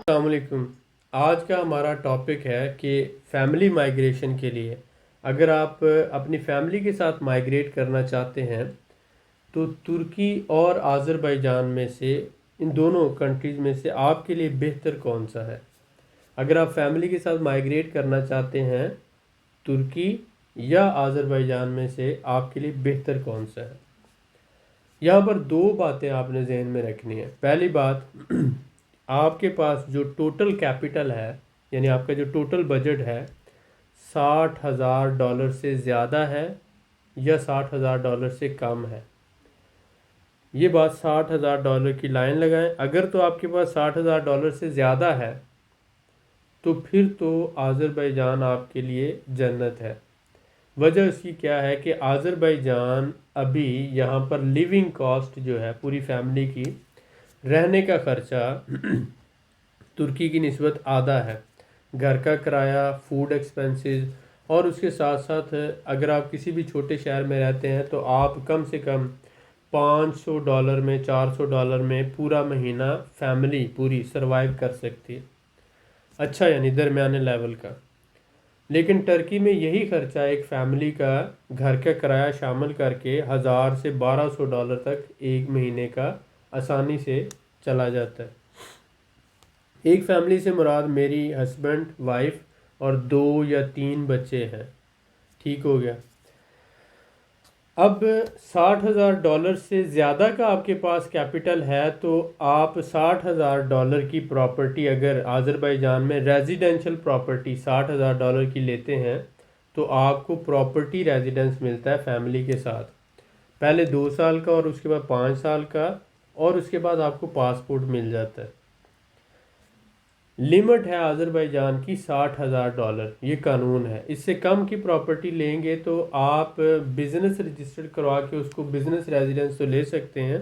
السلام علیکم۔ آج کا ہمارا ٹاپک ہے کہ فیملی مائیگریشن کے لیے اگر آپ اپنی فیملی کے ساتھ مائیگریٹ کرنا چاہتے ہیں تو ترکی اور آذربائیجان میں سے ان دونوں کنٹریز میں سے آپ کے لیے بہتر کون سا ہے؟ اگر آپ فیملی کے ساتھ مائیگریٹ کرنا چاہتے ہیں ترکی یا آذربائیجان میں سے آپ کے لیے بہتر کون سا ہے؟ یہاں پر دو باتیں آپ نے ذہن میں رکھنی ہے۔ پہلی بات، آپ کے پاس جو ٹوٹل کیپٹل ہے، یعنی آپ کا جو ٹوٹل بجٹ ہے، $60,000 سے زیادہ ہے یا $60,000 سے کم ہے؟ یہ بات $60,000 کی لائن لگائیں۔ اگر تو آپ کے پاس $60,000 سے زیادہ ہے تو پھر تو آذربائیجان آپ کے لیے جنت ہے۔ وجہ اس کی کیا ہے کہ آذربائیجان ابھی یہاں پر لیونگ کاسٹ جو ہے پوری فیملی کی، رہنے کا خرچہ ترکی کی نسبت آدھا ہے۔ گھر کا کرایہ، فوڈ ایکسپینسز، اور اس کے ساتھ ساتھ اگر آپ کسی بھی چھوٹے شہر میں رہتے ہیں تو آپ کم سے کم $500 میں، $400 میں پورا مہینہ فیملی پوری سروائیو کر سکتی ہے، اچھا یعنی درمیانے لیول کا۔ لیکن ٹرکی میں یہی خرچہ ایک فیملی کا گھر کا کرایہ شامل کر کے $1,000 سے $1,200 تک ایک مہینے کا آسانی سے چلا جاتا ہے۔ ایک فیملی سے مراد میری ہسبینڈ، وائف اور 2 یا 3 بچے ہیں، ٹھیک ہو گیا۔ اب $60,000 سے زیادہ کا آپ کے پاس کیپٹل ہے تو آپ $60,000 کی پراپرٹی اگر آذربائیجان میں ریزیڈینشل پراپرٹی $60,000 کی لیتے ہیں تو آپ کو پراپرٹی ریزیڈنس ملتا ہے فیملی کے ساتھ، پہلے 2 سال کا اور اس کے بعد 5 سال کا، اور اس کے بعد آپ کو پاسپورٹ مل جاتا ہے۔ لمٹ ہے آذربائیجان کی $60,000، یہ قانون ہے۔ اس سے کم کی پراپرٹی لیں گے تو آپ بزنس رجسٹرڈ کروا کے اس کو بزنس ریزیڈنس تو لے سکتے ہیں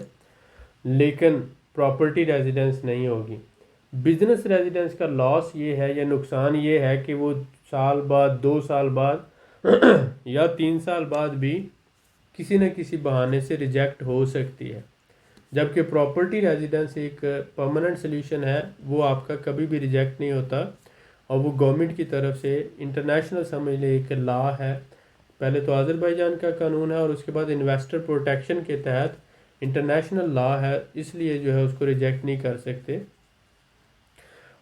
لیکن پراپرٹی ریزیڈنس نہیں ہوگی۔ بزنس ریزیڈنس کا لاس یہ ہے یا نقصان یہ ہے کہ وہ سال بعد، 2 سال بعد یا 3 سال بعد بھی کسی نہ کسی بہانے سے ریجیکٹ ہو سکتی ہے، جبکہ پراپرٹی ریزیڈنس ایک پرماننٹ سلیوشن ہے، وہ آپ کا کبھی بھی ریجیکٹ نہیں ہوتا، اور وہ گورنمنٹ کی طرف سے انٹرنیشنل سمجھ لے ایک لا ہے۔ پہلے تو آذربائیجان کا قانون ہے اور اس کے بعد انویسٹر پروٹیکشن کے تحت انٹرنیشنل لا ہے، اس لیے جو ہے اس کو ریجیکٹ نہیں کر سکتے۔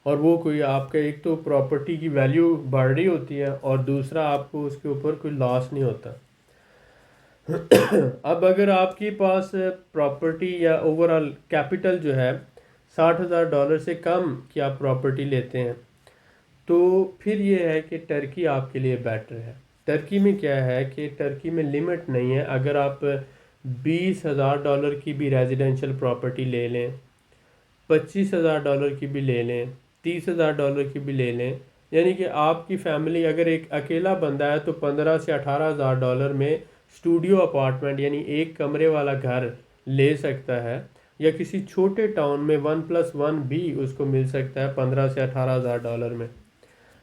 اور وہ کوئی آپ کا ایک تو پراپرٹی کی ویلیو بڑھ رہی ہوتی ہے اور دوسرا آپ کو اس کے اوپر کوئی لاس نہیں ہوتا۔ اب اگر آپ کے پاس پراپرٹی یا اوورال کیپٹل جو ہے $60,000 سے کم کی آپ پراپرٹی لیتے ہیں تو پھر یہ ہے کہ ٹرکی آپ کے لیے بیٹر ہے۔ ٹرکی میں کیا ہے کہ ٹرکی میں لمٹ نہیں ہے، اگر آپ $20,000 کی بھی ریزیڈینشل پراپرٹی لے لیں، $25,000 کی بھی لے لیں، $30,000 کی بھی لے لیں، یعنی کہ آپ کی فیملی اگر ایک اکیلا بندہ ہے تو $15,000 سے $18,000 میں اسٹوڈیو اپارٹمنٹ یعنی ایک کمرے والا گھر لے سکتا ہے، یا کسی چھوٹے ٹاؤن میں 1+1 بھی اس کو مل سکتا ہے $15,000 سے $18,000 میں۔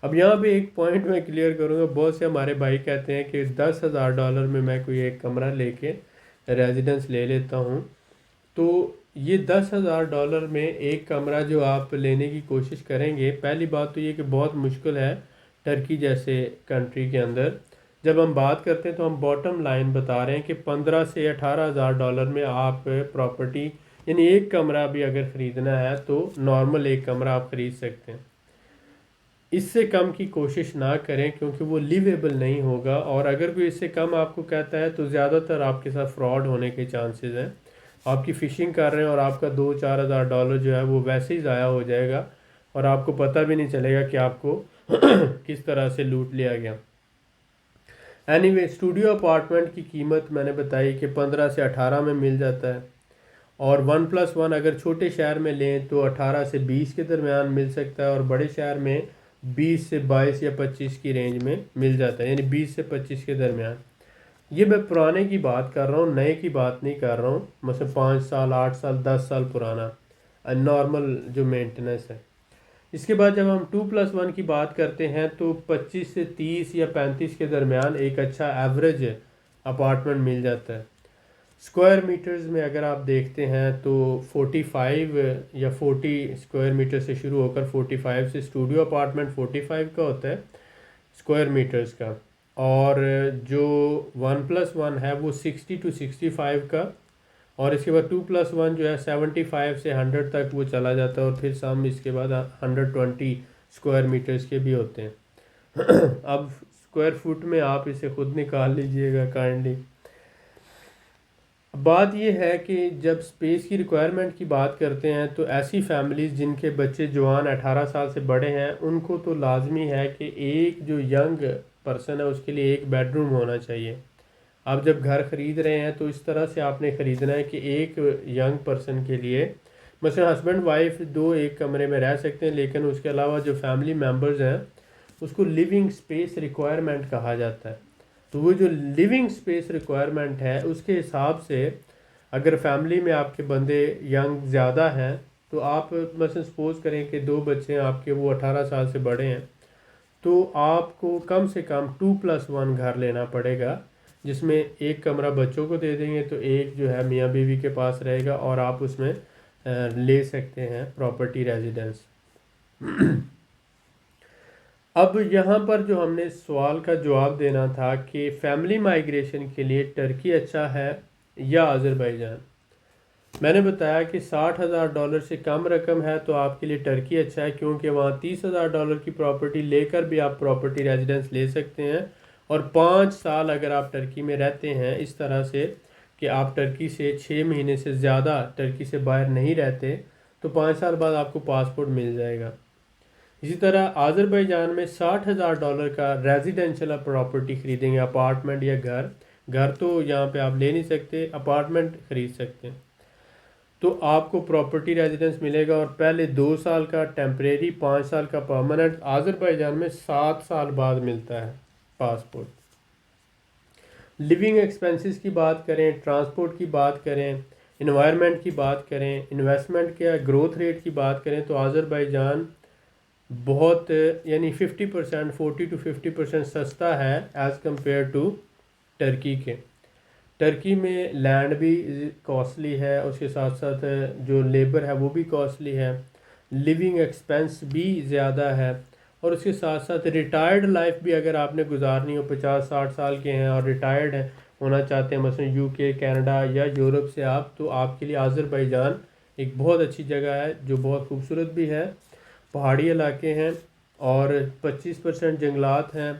اب یہاں پہ ایک پوائنٹ میں کلیئر کروں گا، بہت سے ہمارے بھائی کہتے ہیں کہ $10,000 میں کوئی ایک کمرہ لے کے ریزیڈنس لے لیتا ہوں، تو یہ $10,000 میں ایک کمرہ جو آپ لینے کی کوشش کریں گے، پہلی بات تو یہ کہ بہت مشکل ہے ٹرکی جیسے کنٹری کے اندر۔ جب ہم بات کرتے ہیں تو ہم باٹم لائن بتا رہے ہیں کہ $15,000 سے $18,000 میں آپ پراپرٹی یعنی ایک کمرہ بھی اگر خریدنا ہے تو نارمل ایک کمرہ آپ خرید سکتے ہیں۔ اس سے کم کی کوشش نہ کریں کیونکہ وہ لیویبل نہیں ہوگا، اور اگر کوئی اس سے کم آپ کو کہتا ہے تو زیادہ تر آپ کے ساتھ فراڈ ہونے کے چانسز ہیں۔ آپ کی فشنگ کر رہے ہیں اور آپ کا $2-4 جو ہے وہ ویسے ہی ضائع ہو جائے گا اور آپ کو پتہ بھی نہیں چلے گا کہ آپ کو کس طرح سے لوٹ لیا گیا۔ اینی وے، اسٹوڈیو اپارٹمنٹ کی قیمت میں نے بتائی کہ 15 سے 18 میں مل جاتا ہے، اور 1+1 اگر چھوٹے شہر میں لیں تو 18 سے 20 کے درمیان مل سکتا ہے، اور بڑے شہر میں 20 سے 22 یا 25 کی رینج میں مل جاتا ہے، یعنی 20 سے 25 کے درمیان۔ یہ میں پرانے کی بات کر رہا ہوں، نئے کی بات نہیں کر رہا ہوں، مثلا 5 سال، 8 سال، 10 سال پرانا نارمل جو مینٹننس ہے۔ اس کے بعد جب ہم 2+1 کی بات کرتے ہیں تو 25 سے 30 یا 35 کے درمیان ایک اچھا ایوریج اپارٹمنٹ مل جاتا ہے۔ اسکوائر میٹرز میں اگر آپ دیکھتے ہیں تو 45 یا 40 اسکوائر میٹر سے شروع ہو کر 45 سے اسٹوڈیو اپارٹمنٹ 45 کا ہوتا ہے اسکوائر میٹرز کا، اور جو 1+1 ہے وہ 60 to 65 کا، اور اس کے بعد 2+1 جو ہے 75 سے 100 تک وہ چلا جاتا ہے، اور پھر سم اس کے بعد 120 اسکوائر میٹرز کے بھی ہوتے ہیں۔ اب اسکوائر فٹ میں آپ اسے خود نکال لیجئے گا کائنڈلی۔ بات یہ ہے کہ جب اسپیس کی ریکوائرمنٹ کی بات کرتے ہیں تو ایسی فیملیز جن کے بچے جوان 18 سال سے بڑے ہیں ان کو تو لازمی ہے کہ ایک جو ینگ پرسن ہے اس کے لیے ایک بیڈ روم ہونا چاہیے۔ آپ جب گھر خرید رہے ہیں تو اس طرح سے آپ نے خریدنا ہے کہ ایک ینگ پرسن کے لیے، مثلا ہسبینڈ وائف دو ایک کمرے میں رہ سکتے ہیں، لیکن اس کے علاوہ جو فیملی ممبرز ہیں اس کو لیونگ اسپیس ریکوائرمنٹ کہا جاتا ہے۔ تو وہ جو لیونگ اسپیس ریکوائرمنٹ ہے اس کے حساب سے اگر فیملی میں آپ کے بندے ینگ زیادہ ہیں تو آپ مثلا سپوز کریں کہ 2 بچے ہیں آپ کے، وہ 18 سال سے بڑے ہیں، تو آپ کو کم سے کم 2+1 گھر لینا پڑے گا، جس میں ایک کمرہ بچوں کو دے دیں گے تو ایک جو ہے میاں بیوی کے پاس رہے گا، اور آپ اس میں لے سکتے ہیں پراپرٹی ریزیڈنس۔ اب یہاں پر جو ہم نے سوال کا جواب دینا تھا کہ فیملی مائیگریشن کے لیے ٹرکی اچھا ہے یا آذربائیجان، میں نے بتایا کہ $60,000 سے کم رقم ہے تو آپ کے لیے ٹرکی اچھا ہے، کیونکہ وہاں $30,000 کی پراپرٹی لے کر بھی آپ پراپرٹی ریزیڈنس لے سکتے ہیں، اور 5 سال اگر آپ ٹرکی میں رہتے ہیں اس طرح سے کہ آپ ٹرکی سے 6 مہینے سے زیادہ ٹرکی سے باہر نہیں رہتے تو 5 سال بعد آپ کو پاسپورٹ مل جائے گا۔ اسی طرح آذربائیجان میں $60,000 کا ریزیڈینشل آپ پراپرٹی خریدیں گے، اپارٹمنٹ یا گھر تو یہاں پہ آپ لے نہیں سکتے، اپارٹمنٹ خرید سکتے ہیں، تو آپ کو پراپرٹی ریزیڈنس ملے گا، اور پہلے 2 سال کا ٹیمپریری، 5 سال کا پرماننٹ۔ آذربائیجان میں 7 سال بعد ملتا ہے پاسپورٹ۔ لیونگ ایکسپینسز کی بات کریں، ٹرانسپورٹ کی بات کریں، انوائرمنٹ کی بات کریں، انویسٹمنٹ کے گروتھ ریٹ کی بات کریں تو آذربائیجان بہت یعنی 50%، 40 to 50% سستا ہے ایز کمپیئر ٹو ٹرکی کے۔ ٹرکی میں لینڈ بھی کاسٹلی ہے، اس کے ساتھ ساتھ جو لیبر ہے وہ بھی کاسٹلی ہے، لیونگ ایکسپینس بھی زیادہ ہے، اور اس کے ساتھ ساتھ ریٹائرڈ لائف بھی اگر آپ نے گزارنی ہو، 50-60 سال کے ہیں اور ریٹائرڈ ہونا چاہتے ہیں مثلا UK، کینیڈا یا یورپ سے آپ، تو آپ کے لیے آذربائیجان ایک بہت اچھی جگہ ہے جو بہت خوبصورت بھی ہے، پہاڑی علاقے ہیں، اور 25% جنگلات ہیں،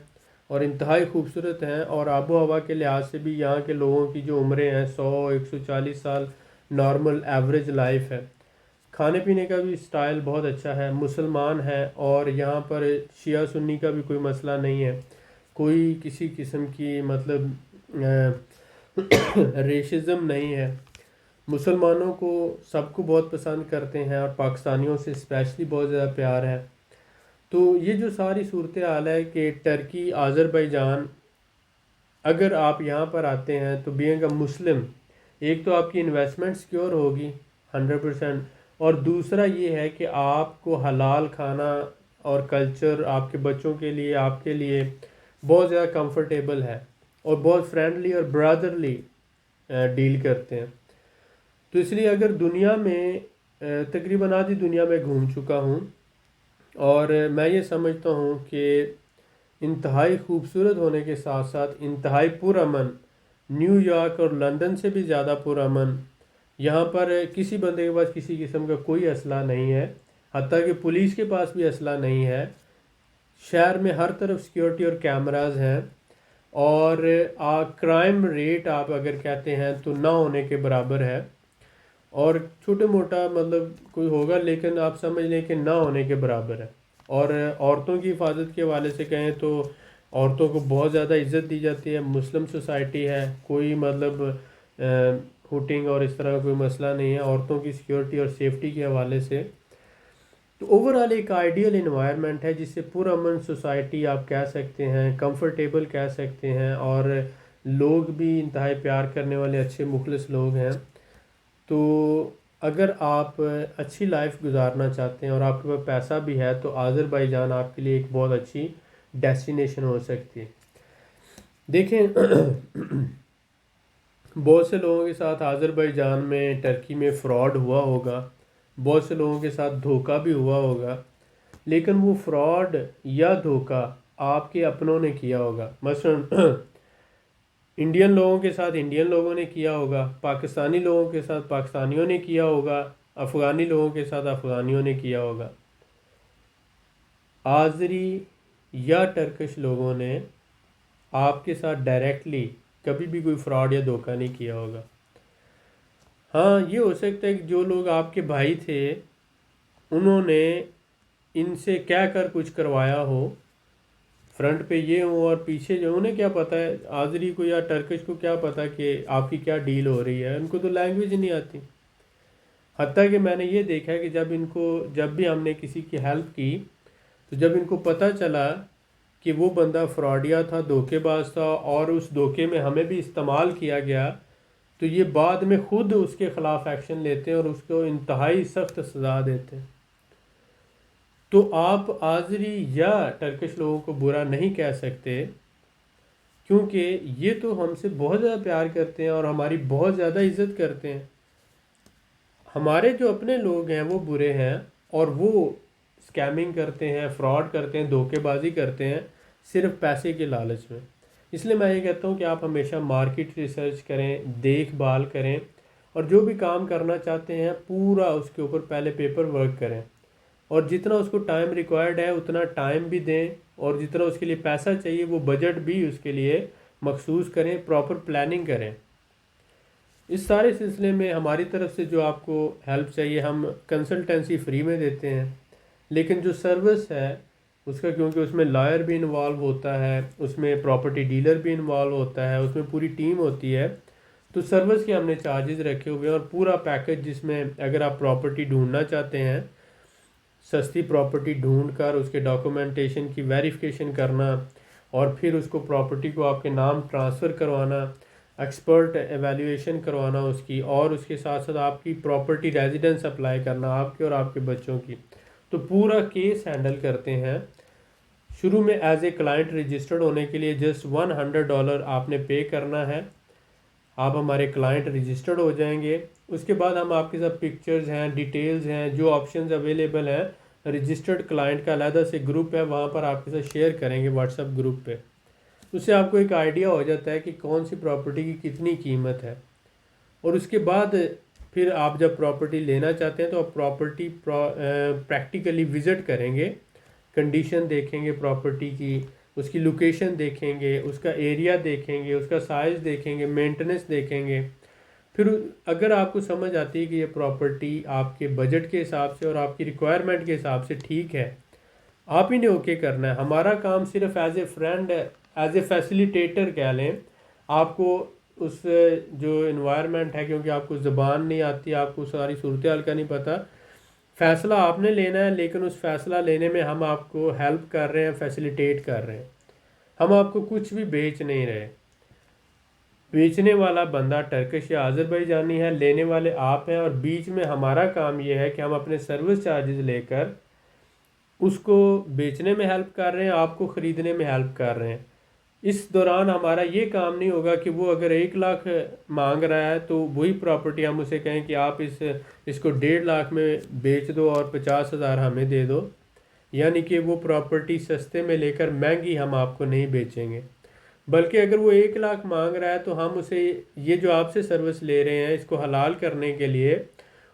اور انتہائی خوبصورت ہیں، اور آب و ہوا کے لحاظ سے بھی یہاں کے لوگوں کی جو عمریں ہیں 100-140 سال نارمل ایوریج لائف ہے۔ کھانے پینے کا بھی سٹائل بہت اچھا ہے، مسلمان ہے، اور یہاں پر شیعہ سنی کا بھی کوئی مسئلہ نہیں ہے، کوئی کسی قسم کی مطلب ریشزم نہیں ہے، مسلمانوں کو سب کو بہت پسند کرتے ہیں، اور پاکستانیوں سے اسپیشلی بہت زیادہ پیار ہے۔ تو یہ جو ساری صورتحال ہے کہ ٹرکی، آذربائیجان، اگر آپ یہاں پر آتے ہیں تو بینگ اے مسلم، ایک تو آپ کی انویسٹمنٹ سیکیور ہوگی 100%، اور دوسرا یہ ہے کہ آپ کو حلال کھانا اور کلچر آپ کے بچوں کے لیے، آپ کے لیے بہت زیادہ کمفرٹیبل ہے، اور بہت فرینڈلی اور برادرلی ڈیل کرتے ہیں۔ تو اس لیے اگر دنیا میں تقریباً آدھی دنیا میں گھوم چکا ہوں، اور میں یہ سمجھتا ہوں کہ انتہائی خوبصورت ہونے کے ساتھ ساتھ انتہائی پرامن، نیو یارک اور لندن سے بھی زیادہ پرامن، یہاں پر کسی بندے کے پاس کسی قسم کا کوئی اسلحہ نہیں ہے، حتیٰ کہ پولیس کے پاس بھی اسلحہ نہیں ہے، شہر میں ہر طرف سیکیورٹی اور کیمراز ہیں، اور کرائم ریٹ آپ اگر کہتے ہیں تو نہ ہونے کے برابر ہے، اور چھوٹے موٹا مطلب کوئی ہوگا لیکن آپ سمجھ لیں کہ نہ ہونے کے برابر ہے۔ اور عورتوں کی حفاظت کے حوالے سے کہیں تو عورتوں کو بہت زیادہ عزت دی جاتی ہے، مسلم سوسائٹی ہے، کوئی مطلب ہوٹنگ اور اس طرح کا کوئی مسئلہ نہیں ہے عورتوں کی سیکیورٹی اور سیفٹی کے حوالے سے۔ تو اوورآل ایک آئیڈیل انوائرمنٹ ہے جسے پرامن سوسائٹی آپ کہہ سکتے ہیں، کمفرٹیبل کہہ سکتے ہیں، اور لوگ بھی انتہائی پیار کرنے والے اچھے مخلص لوگ ہیں۔ تو اگر آپ اچھی لائف گزارنا چاہتے ہیں اور آپ کے پاس پیسہ بھی ہے تو آذربائیجان آپ کے لیے ایک بہت اچھی ڈیسٹینیشن ہو سکتی ہے۔ دیکھیں بہت سے لوگوں کے ساتھ آذربائیجان میں، ٹرکی میں فراڈ ہوا ہوگا، بہت سے لوگوں کے ساتھ دھوکہ بھی ہوا ہوگا، لیکن وہ فراڈ یا دھوکہ آپ کے اپنوں نے کیا ہوگا۔ مثلا انڈین لوگوں کے ساتھ انڈین لوگوں نے کیا ہوگا، پاکستانی لوگوں کے ساتھ پاکستانیوں نے کیا ہوگا، افغانی لوگوں کے ساتھ افغانیوں نے کیا ہوگا۔ آذری یا ٹرکش لوگوں نے آپ کے ساتھ ڈائریکٹلی کبھی بھی کوئی فراڈ یا دھوکہ نہیں کیا ہوگا۔ ہاں یہ ہو سکتا ہے کہ جو لوگ آپ کے بھائی تھے انہوں نے ان سے کہہ کر کچھ کروایا ہو، فرنٹ پہ یہ ہوں اور پیچھے جو، انہیں کیا پتہ ہے آذری کو یا ٹرکش کو کیا پتہ کہ آپ کی کیا ڈیل ہو رہی ہے، ان کو تو لینگویج نہیں آتی۔ حتیٰ کہ میں نے یہ دیکھا ہے کہ جب بھی ہم نے کسی کی ہیلپ کی تو جب ان کو پتہ چلا کہ وہ بندہ فراڈیا تھا، دھوکے باز تھا، اور اس دھوکے میں ہمیں بھی استعمال کیا گیا، تو یہ بعد میں خود اس کے خلاف ایکشن لیتے ہیں اور اس کو انتہائی سخت سزا دیتے ہیں۔ تو آپ آذری یا ٹرکش لوگوں کو برا نہیں کہہ سکتے، کیونکہ یہ تو ہم سے بہت زیادہ پیار کرتے ہیں اور ہماری بہت زیادہ عزت کرتے ہیں۔ ہمارے جو اپنے لوگ ہیں وہ برے ہیں، اور وہ اسکیمنگ کرتے ہیں، فراڈ کرتے ہیں، دھوکے بازی کرتے ہیں صرف پیسے کے لالچ میں۔ اس لیے میں یہ کہتا ہوں کہ آپ ہمیشہ مارکیٹ ریسرچ کریں، دیکھ بھال کریں، اور جو بھی کام کرنا چاہتے ہیں پورا اس کے اوپر پہلے پیپر ورک کریں، اور جتنا اس کو ٹائم ریکوائرڈ ہے اتنا ٹائم بھی دیں، اور جتنا اس کے لیے پیسہ چاہیے وہ بجٹ بھی اس کے لیے مخصوص کریں، پراپر پلاننگ کریں۔ اس سارے سلسلے میں ہماری طرف سے جو آپ کو ہیلپ چاہیے ہم کنسلٹنسی فری میں دیتے ہیں، لیکن جو سروس ہے اس کا، کیونکہ اس میں لائر بھی انوالو ہوتا ہے، اس میں پراپرٹی ڈیلر بھی انوالو ہوتا ہے، اس میں پوری ٹیم ہوتی ہے، تو سروس کے ہم نے چارجز رکھے ہوئے ہیں، اور پورا پیکج جس میں اگر آپ پراپرٹی ڈھونڈنا چاہتے ہیں، سستی پراپرٹی ڈھونڈ کر اس کے ڈاکومنٹیشن کی ویریفیکیشن کرنا، اور پھر اس کو پراپرٹی کو آپ کے نام ٹرانسفر کروانا، ایکسپرٹ ایویلیویشن کروانا اس کی، اور اس کے ساتھ ساتھ آپ کی پراپرٹی ریزیڈنس اپلائی کرنا آپ کے اور آپ کے بچوں کی، تو پورا کیس ہینڈل کرتے ہیں۔ شروع میں ایز اے کلائنٹ رجسٹرڈ ہونے کے لیے جسٹ $100 آپ نے پے کرنا ہے، آپ ہمارے کلائنٹ رجسٹرڈ ہو جائیں گے۔ اس کے بعد ہم آپ کے ساتھ پکچرز ہیں، ڈیٹیلز ہیں، جو آپشنز اویلیبل ہیں، رجسٹرڈ کلائنٹ کا علیحدہ سے گروپ ہے وہاں پر آپ کے ساتھ شیئر کریں گے واٹس ایپ گروپ پہ۔ اس سے آپ کو ایک آئیڈیا ہو جاتا ہے کہ کون سی پراپرٹی کی کتنی قیمت ہے، اور اس کے بعد پھر آپ جب پراپرٹی لینا چاہتے ہیں تو آپ پراپرٹی پریکٹیکلی وزٹ کریں گے، کنڈیشن دیکھیں گے پراپرٹی کی، اس کی لوکیشن دیکھیں گے، اس کا ایریا دیکھیں گے، اس کا سائز دیکھیں گے، مینٹننس دیکھیں گے۔ پھر اگر آپ کو سمجھ آتی ہے کہ یہ پراپرٹی آپ کے بجٹ کے حساب سے اور آپ کی ریکوائرمنٹ کے حساب سے ٹھیک ہے، آپ ہی نے اوکے کرنا ہے۔ ہمارا کام صرف as a friend, as a facilitator کہہ لیں، آپ کو اس جو انوائرمنٹ ہے، کیونکہ آپ کو زبان نہیں آتی، آپ کو ساری صورتحال کا نہیں پتہ، فیصلہ آپ نے لینا ہے، لیکن اس فیصلہ لینے میں ہم آپ کو ہیلپ کر رہے ہیں، فیسیلیٹیٹ کر رہے ہیں، ہم آپ کو کچھ بھی بیچ نہیں رہے۔ بیچنے والا بندہ ٹرکش یا آذربائیجانی ہے، لینے والے آپ ہیں، اور بیچ میں ہمارا کام یہ ہے کہ ہم اپنے سروس چارجز لے کر اس کو بیچنے میں ہیلپ کر رہے ہیں، آپ کو خریدنے میں ہیلپ کر رہے ہیں۔ اس دوران ہمارا یہ کام نہیں ہوگا کہ وہ اگر 1 لاکھ مانگ رہا ہے تو وہی پراپرٹی ہم اسے کہیں کہ آپ اس کو 1.5 لاکھ میں بیچ دو اور 50,000 ہمیں دے دو، یعنی کہ وہ پراپرٹی سستے میں لے کر مہنگی ہم آپ کو نہیں بیچیں گے، بلکہ اگر وہ 1 لاکھ مانگ رہا ہے تو ہم اسے یہ جو آپ سے سروس لے رہے ہیں اس کو حلال کرنے کے لیے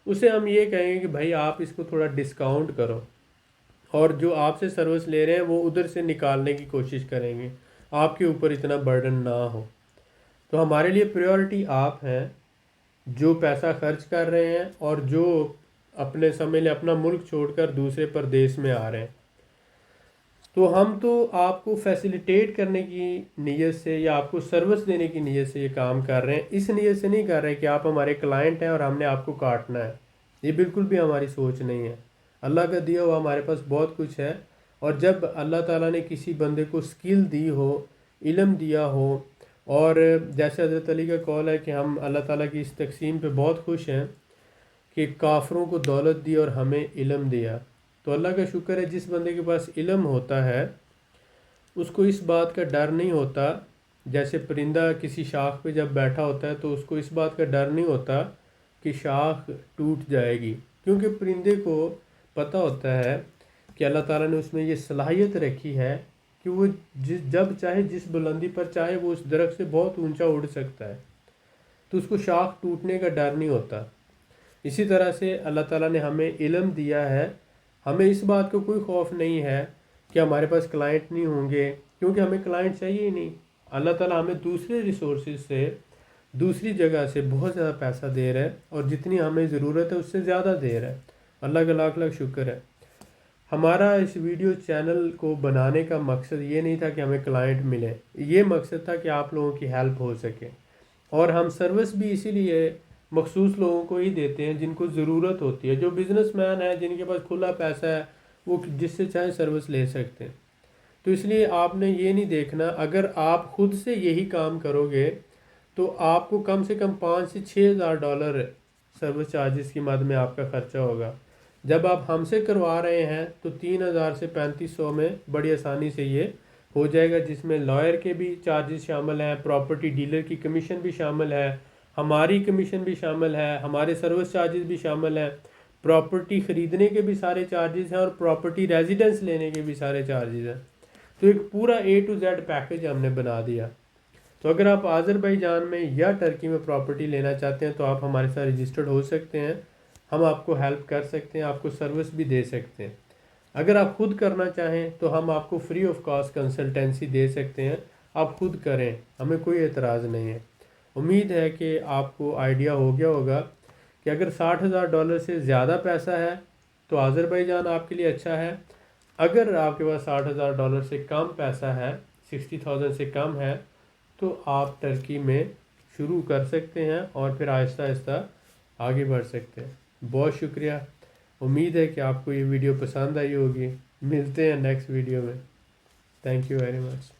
اسے ہم یہ کہیں گے کہ بھائی آپ اس کو تھوڑا ڈسکاؤنٹ کرو، اور جو آپ سے سروس لے رہے ہیں وہ ادھر سے نکالنے کی کوشش کریں گے، آپ کے اوپر اتنا برڈن نہ ہو۔ تو ہمارے لیے پریورٹی آپ ہیں، جو پیسہ خرچ کر رہے ہیں اور جو اپنے سمے لے اپنا ملک چھوڑ کر دوسرے پردیس میں آ رہے ہیں۔ تو ہم تو آپ کو فیسیلیٹیٹ کرنے کی نیت سے یا آپ کو سروس دینے کی نیت سے یہ کام کر رہے ہیں، اس نیت سے نہیں کر رہے کہ آپ ہمارے کلائنٹ ہیں اور ہم نے آپ کو کاٹنا ہے، یہ بالکل بھی ہماری سوچ نہیں ہے۔ اللہ کا دیا ہوا ہمارے پاس بہت کچھ ہے، اور جب اللہ تعالیٰ نے کسی بندے کو سکل دی ہو، علم دیا ہو، اور جیسے حضرت علی کا قول ہے کہ ہم اللہ تعالیٰ کی اس تقسیم پہ بہت خوش ہیں کہ کافروں کو دولت دی اور ہمیں علم دیا، تو اللہ کا شکر ہے جس بندے کے پاس علم ہوتا ہے اس کو اس بات کا ڈر نہیں ہوتا جیسے پرندہ کسی شاخ پہ جب بیٹھا ہوتا ہے تو اس کو اس بات کا ڈر نہیں ہوتا کہ شاخ ٹوٹ جائے گی، کیونکہ پرندے کو پتہ ہوتا ہے کہ اللہ تعالیٰ نے اس میں یہ صلاحیت رکھی ہے کہ وہ جب چاہے جس بلندی پر چاہے وہ اس درخت سے بہت اونچا اڑ سکتا ہے، تو اس کو شاخ ٹوٹنے کا ڈر نہیں ہوتا۔ اسی طرح سے اللہ تعالیٰ نے ہمیں علم دیا ہے، ہمیں اس بات کا کوئی خوف نہیں ہے کہ ہمارے پاس کلائنٹ نہیں ہوں گے، کیونکہ ہمیں کلائنٹ چاہیے ہی نہیں۔ اللہ تعالیٰ ہمیں دوسرے ریسورسز سے، دوسری جگہ سے بہت زیادہ پیسہ دے رہا ہے، اور جتنی ہمیں ضرورت ہے اس سے زیادہ دے رہا ہے۔ اللہ کا لاکھ لاکھ شکر ہے۔ ہمارا اس ویڈیو چینل کو بنانے کا مقصد یہ نہیں تھا کہ ہمیں کلائنٹ ملے، یہ مقصد تھا کہ آپ لوگوں کی ہیلپ ہو سکے، اور ہم سروس بھی اسی لیے مخصوص لوگوں کو ہی دیتے ہیں جن کو ضرورت ہوتی ہے۔ جو بزنس مین ہے، جن کے پاس کھلا پیسہ ہے، وہ جس سے چاہے سروس لے سکتے ہیں۔ تو اس لیے آپ نے یہ نہیں دیکھنا، اگر آپ خود سے یہی کام کرو گے تو آپ کو کم سے کم 5 سے 6 ہزار ڈالر سروس چارجز کی مد میں آپ کا خرچہ ہوگا۔ جب آپ ہم سے کروا رہے ہیں تو 3,000 سے 3,500 میں بڑی آسانی سے یہ ہو جائے گا، جس میں لائر کے بھی چارجز شامل ہیں، پراپرٹی ڈیلر کی کمیشن بھی شامل ہے، ہماری کمیشن بھی شامل ہے، ہمارے سروس چارجز بھی شامل ہیں، پراپرٹی خریدنے کے بھی سارے چارجز ہیں، اور پراپرٹی ریزیڈنس لینے کے بھی سارے چارجز ہیں۔ تو ایک پورا A to Z پیکج ہم نے بنا دیا۔ تو اگر آپ آذربائیجان میں یا ٹرکی میں پراپرٹی لینا چاہتے ہیں تو آپ ہمارے ساتھ رجسٹرڈ ہو سکتے ہیں، ہم آپ کو ہیلپ کر سکتے ہیں، آپ کو سروس بھی دے سکتے ہیں۔ اگر آپ خود کرنا چاہیں تو ہم آپ کو فری آف کاسٹ کنسلٹنسی دے سکتے ہیں، آپ خود کریں، ہمیں کوئی اعتراض نہیں ہے۔ امید ہے کہ آپ کو آئیڈیا ہو گیا ہوگا کہ اگر 60,000 ڈالر سے زیادہ پیسہ ہے تو آذربائیجان آپ کے لیے اچھا ہے۔ اگر آپ کے پاس 60,000 ڈالر سے کم پیسہ ہے، 60,000 سے کم ہے، تو آپ ٹرکی میں شروع کر سکتے ہیں اور پھر آہستہ آہستہ آگے بڑھ سکتے ہیں۔ بہت شکریہ، امید ہے کہ آپ کو یہ ویڈیو پسند آئی ہوگی۔ ملتے ہیں نیکسٹ ویڈیو میں۔ Thank you very much.